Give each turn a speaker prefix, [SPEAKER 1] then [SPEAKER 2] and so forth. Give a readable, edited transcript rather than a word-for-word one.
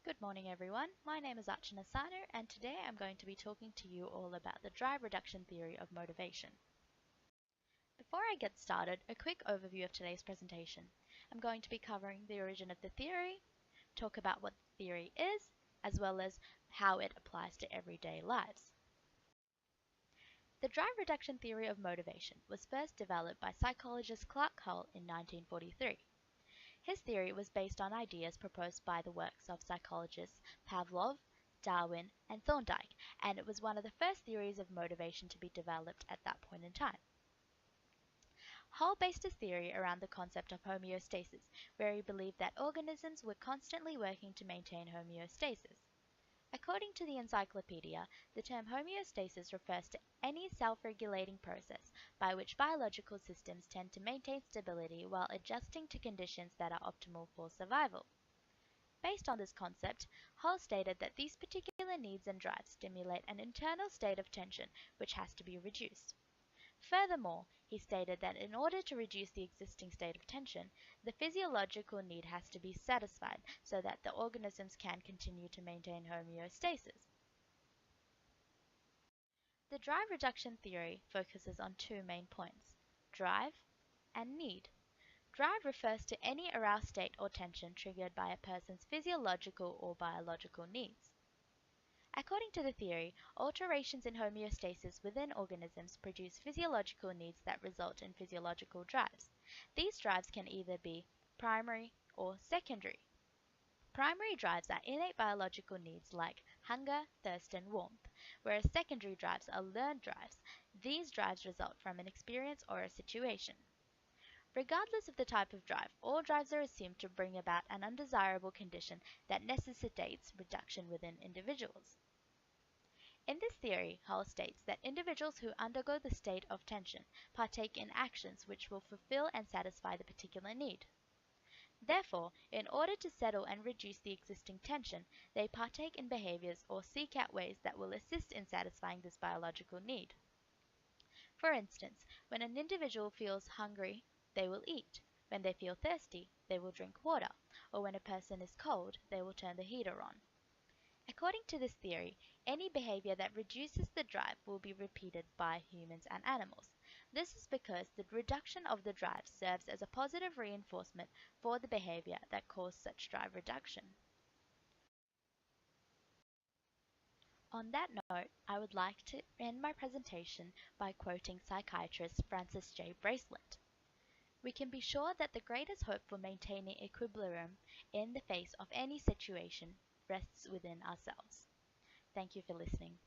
[SPEAKER 1] Good morning everyone, my name is Archana Sanu and today I'm going to be talking to you all about the drive reduction theory of motivation. Before I get started, a quick overview of today's presentation. I'm going to be covering the origin of the theory, talk about what the theory is, as well as how it applies to everyday lives. The drive reduction theory of motivation was first developed by psychologist Clark Hull in 1943. His theory was based on ideas proposed by the works of psychologists Pavlov, Darwin, and Thorndike, and it was one of the first theories of motivation to be developed at that point in time. Hull based his theory around the concept of homeostasis, where he believed that organisms were constantly working to maintain homeostasis. According to the encyclopedia, the term homeostasis refers to any self-regulating process by which biological systems tend to maintain stability while adjusting to conditions that are optimal for survival. Based on this concept, Hull stated that these particular needs and drives stimulate an internal state of tension which has to be reduced. Furthermore, he stated that in order to reduce the existing state of tension, the physiological need has to be satisfied so that the organisms can continue to maintain homeostasis. The drive reduction theory focuses on two main points: drive and need. Drive refers to any aroused state or tension triggered by a person's physiological or biological needs. According to the theory, alterations in homeostasis within organisms produce physiological needs that result in physiological drives. These drives can either be primary or secondary. Primary drives are innate biological needs like hunger, thirst, and warmth, whereas secondary drives are learned drives. These drives result from an experience or a situation. Regardless of the type of drive, all drives are assumed to bring about an undesirable condition that necessitates reduction within individuals. In this theory, Hull states that individuals who undergo the state of tension partake in actions which will fulfill and satisfy the particular need. Therefore, in order to settle and reduce the existing tension, they partake in behaviors or seek out ways that will assist in satisfying this biological need. For instance, when an individual feels hungry, they will eat. When they feel thirsty, they will drink water, or when a person is cold, they will turn the heater on. According to this theory, any behavior that reduces the drive will be repeated by humans and animals. This is because the reduction of the drive serves as a positive reinforcement for the behavior that caused such drive reduction. On that note, I would like to end my presentation by quoting psychiatrist Francis J. Bracelet. We can be sure that the greatest hope for maintaining equilibrium in the face of any situation rests within ourselves. Thank you for listening.